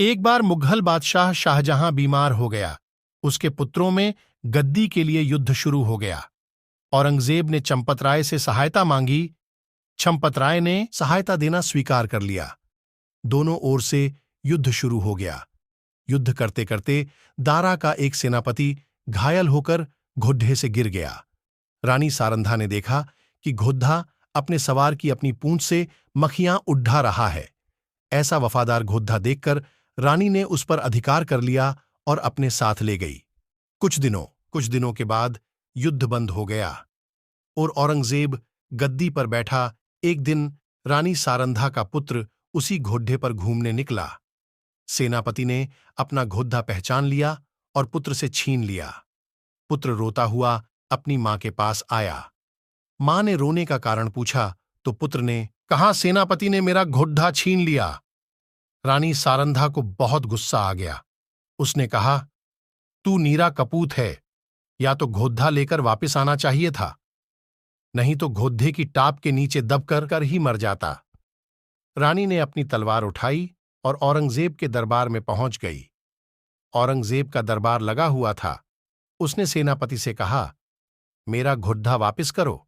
एक बार मुगल बादशाह शाहजहां बीमार हो गया। उसके पुत्रों में गद्दी के लिए युद्ध शुरू हो गया। औरंगजेब ने चंपतराय से सहायता मांगी। चंपतराय ने सहायता देना स्वीकार कर लिया। दोनों ओर से युद्ध शुरू हो गया। युद्ध करते करते दारा का एक सेनापति घायल होकर घोड़े से गिर गया। रानी सारंधा ने देखा कि घोड़ा अपने सवार की अपनी पूंछ से मक्खियां उड़ा रहा है। ऐसा वफादार घोड़ा देखकर रानी ने उस पर अधिकार कर लिया और अपने साथ ले गई। कुछ दिनों के बाद युद्ध बंद हो गया और औरंगजेब गद्दी पर बैठा। एक दिन रानी सारंधा का पुत्र उसी घोड़े पर घूमने निकला। सेनापति ने अपना घोड़ा पहचान लिया और पुत्र से छीन लिया। पुत्र रोता हुआ अपनी मां के पास आया। मां ने रोने का कारण पूछा तो पुत्र ने कहा, सेनापति ने मेरा घोड़ा छीन लिया। रानी सारंधा को बहुत गुस्सा आ गया। उसने कहा, तू नीरा कपूत है, या तो घोड़ा लेकर वापस आना चाहिए था, नहीं तो घोड़े की टाप के नीचे दबकर कर ही मर जाता। रानी ने अपनी तलवार उठाई और औरंगजेब के दरबार में पहुंच गई। औरंगजेब का दरबार लगा हुआ था। उसने सेनापति से कहा, मेरा घोड़ा वापस करो,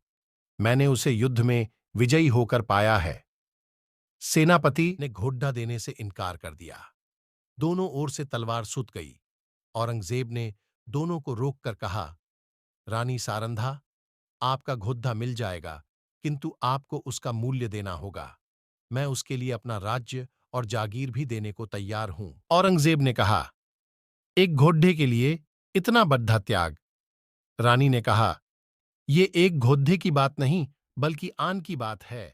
मैंने उसे युद्ध में विजयी होकर पाया है। सेनापति ने घोड़ा देने से इनकार कर दिया। दोनों ओर से तलवार सुत गई। औरंगजेब ने दोनों को रोककर कहा, रानी सारंधा, आपका घोड़ा मिल जाएगा, किंतु आपको उसका मूल्य देना होगा। मैं उसके लिए अपना राज्य और जागीर भी देने को तैयार हूं। औरंगजेब ने कहा, एक घोड़े के लिए इतना बड़ा त्याग? रानी ने कहा, यह एक घोड़े की बात नहीं बल्कि आन की बात है।